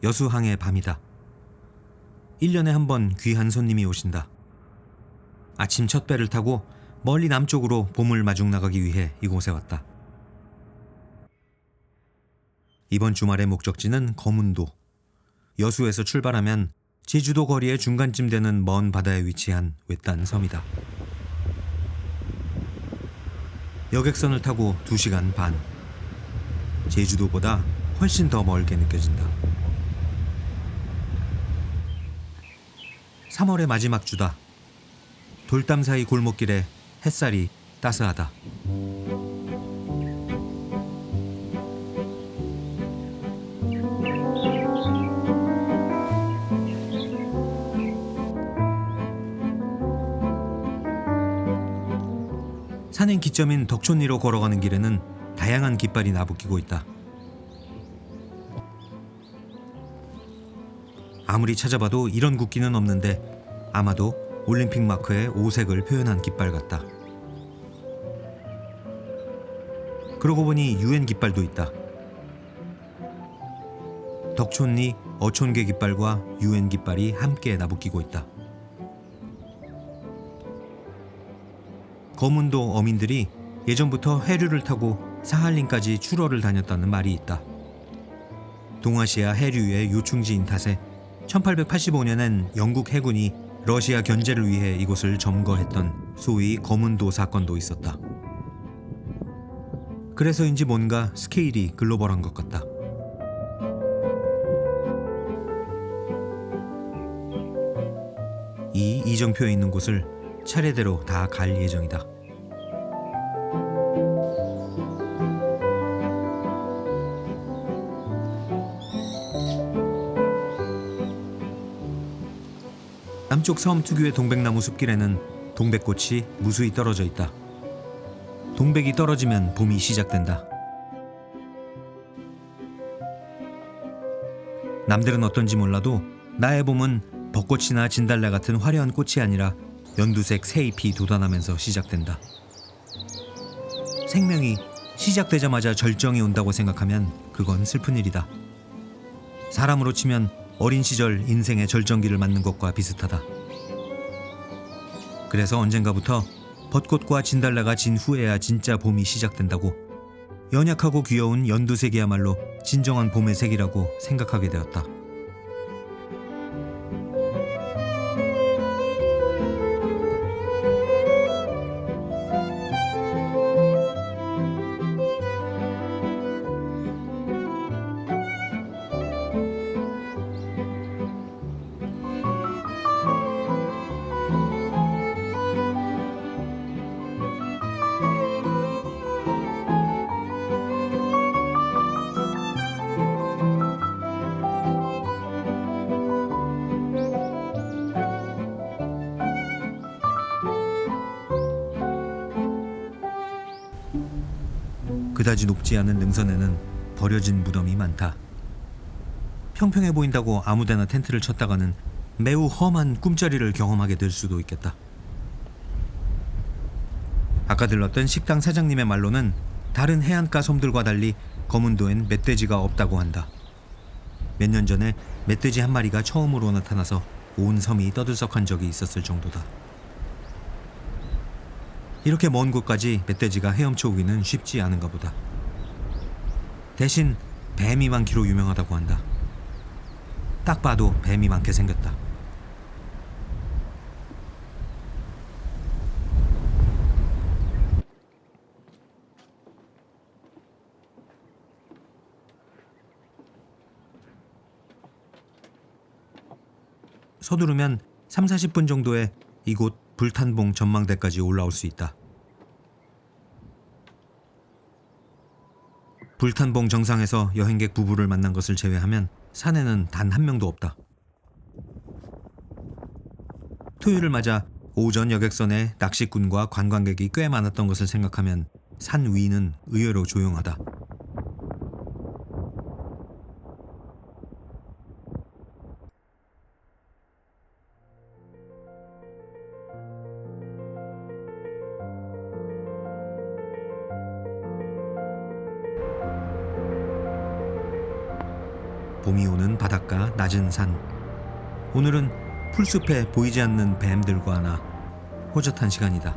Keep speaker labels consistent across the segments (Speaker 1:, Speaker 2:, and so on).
Speaker 1: 여수항의 밤이다. 1년에 한 번 귀한 손님이 오신다. 아침 첫 배를 타고 멀리 남쪽으로 봄을 마중 나가기 위해 이곳에 왔다. 이번 주말의 목적지는 거문도. 여수에서 출발하면 제주도 거리의 중간쯤 되는 먼 바다에 위치한 외딴 섬이다. 여객선을 타고 2시간 반. 제주도보다 훨씬 더 멀게 느껴진다. 3월의 마지막 주다. 돌담 사이 골목길에 햇살이 따스하다. 산행 기점인 덕촌리로 걸어가는 길에는 다양한 깃발이 나부끼고 있다. 아무리 찾아봐도 이런 국기는 없는데 아마도 올림픽 마크의 5색을 표현한 깃발 같다. 그러고 보니 UN 깃발도 있다. 덕촌리 어촌계 깃발과 UN 깃발이 함께 나부끼고 있다. 거문도 어민들이 예전부터 해류를 타고 사할린까지 출어를 다녔다는 말이 있다. 동아시아 해류의 요충지인 탓에 1885년엔 영국 해군이 러시아 견제를 위해 이곳을 점거했던 소위 거문도 사건도 있었다. 그래서인지 뭔가 스케일이 글로벌한 것 같다. 이 이정표에 있는 곳을 차례대로 다 갈 예정이다. 남쪽 섬 특유의 동백나무 숲길에는 동백꽃이 무수히 떨어져 있다. 동백이 떨어지면 봄이 시작된다. 남들은 어떤지 몰라도 나의 봄은 벚꽃이나 진달래 같은 화려한 꽃이 아니라 연두색 새잎이 돋아나면서 시작된다. 생명이 시작되자마자 절정이 온다고 생각하면 그건 슬픈 일이다. 사람으로 치면 어린 시절 인생의 절정기를 맞는 것과 비슷하다. 그래서 언젠가부터 벚꽃과 진달래가 진 후에야 진짜 봄이 시작된다고, 연약하고 귀여운 연두색이야말로 진정한 봄의 색이라고 생각하게 되었다. 그다지 높지 않은 능선에는 버려진 무덤이 많다. 평평해 보인다고 아무데나 텐트를 쳤다가는 매우 험한 꿈자리를 경험하게 될 수도 있겠다. 아까 들렀던 식당 사장님의 말로는 다른 해안가 섬들과 달리 거문도엔 멧돼지가 없다고 한다. 몇 년 전에 멧돼지 한 마리가 처음으로 나타나서 온 섬이 떠들썩한 적이 있었을 정도다. 이렇게 먼 곳까지 멧돼지가 헤엄쳐 오기는 쉽지 않은가 보다. 대신 뱀이 많기로 유명하다고 한다. 딱 봐도 뱀이 많게 생겼다. 서두르면 30-40분 정도에 이곳 불탄봉 전망대까지 올라올 수 있다. 불탄봉 정상에서 여행객 부부를 만난 것을 제외하면 산에는 단 한 명도 없다. 토요일을 맞아 오전 여객선에 낚시꾼과 관광객이 꽤 많았던 것을 생각하면 산 위는 의외로 조용하다. 봄이 오는 바닷가 낮은 산. 오늘은 풀숲에 보이지 않는 뱀들과 나 호젓한 시간이다.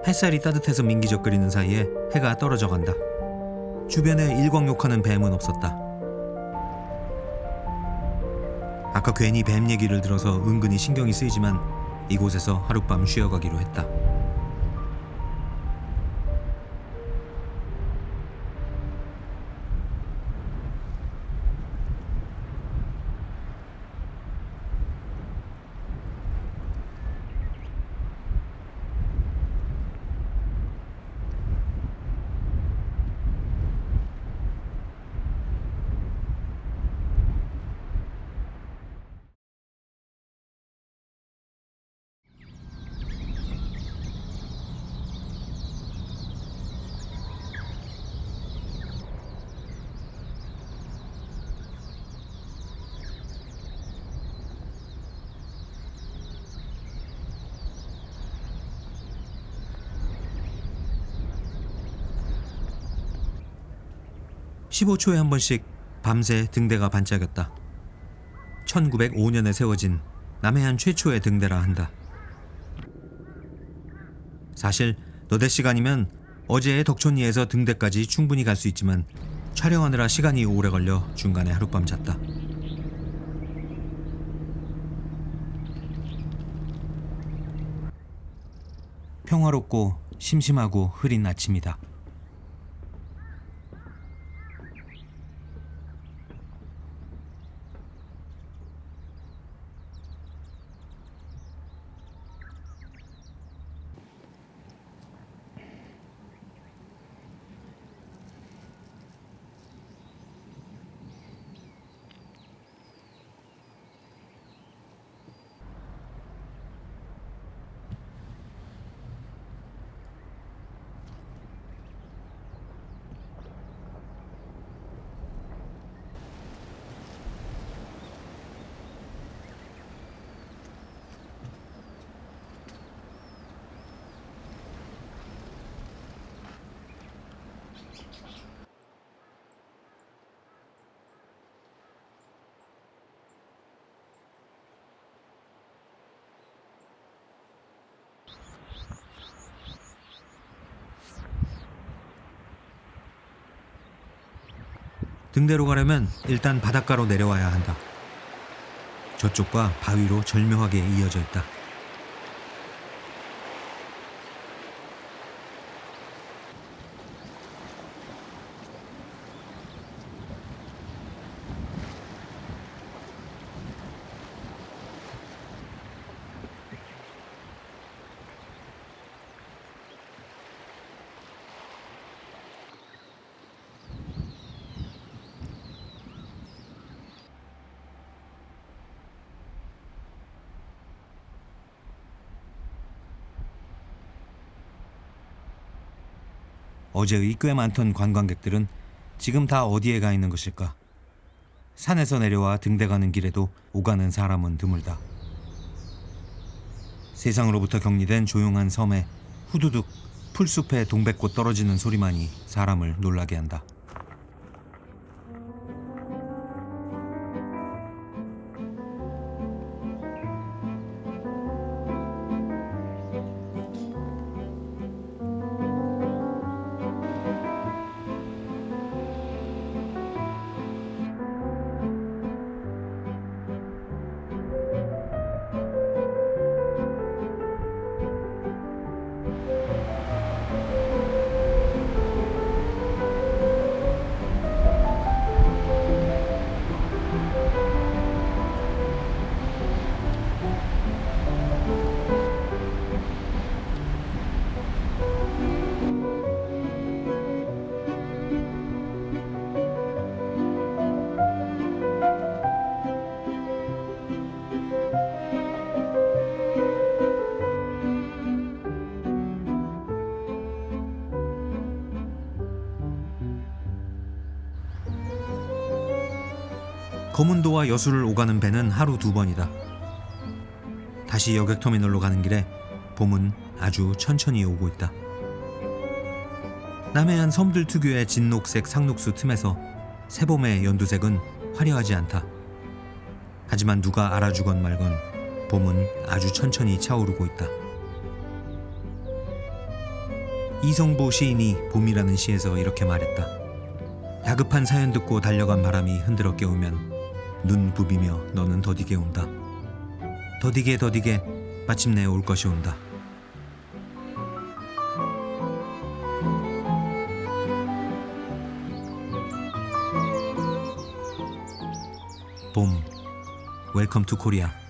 Speaker 1: 햇살이 따뜻해서 민기적거리는 사이에 해가 떨어져 간다. 주변에 일광욕하는 뱀은 없었다. 아까 괜히 뱀 얘기를 들어서 은근히 신경이 쓰이지만 이곳에서 하룻밤 쉬어가기로 했다. (15초에) 한 번씩 밤새 등대가 반짝였다. 1905년에 세워진 남해안 최초의 등대라 한다. 사실 너댓 시간이면 어제의 덕촌리에서 등대까지 충분히 갈 수 있지만 촬영하느라 시간이 오래 걸려 중간에 하룻밤 잤다. 평화롭고 심심하고 흐린 아침이다. 등대로 가려면 일단 바닷가로 내려와야 한다. 저쪽과 바위로 절묘하게 이어져 있다. 어제의 꽤 많던 관광객들은 지금 다 어디에 가 있는 것일까? 산에서 내려와 등대 가는 길에도 오가는 사람은 드물다. 세상으로부터 격리된 조용한 섬에 후두둑 풀숲에 동백꽃 떨어지는 소리만이 사람을 놀라게 한다. 거문도와 여수를 오가는 배는 하루 2번이다. 다시 여객터미널로 가는 길에 봄은 아주 천천히 오고 있다. 남해안 섬들 특유의 진녹색 상록수 틈에서 새봄의 연두색은 화려하지 않다. 하지만 누가 알아주건 말건 봄은 아주 천천히 차오르고 있다. 이성보 시인이 봄이라는 시에서 이렇게 말했다. 다급한 사연 듣고 달려간 바람이 흔들어 깨우면 눈 부비며 너는 더디게 온다. 더디게 더디게 마침내 올 것이 온다. 봄, 웰컴 투 코리아.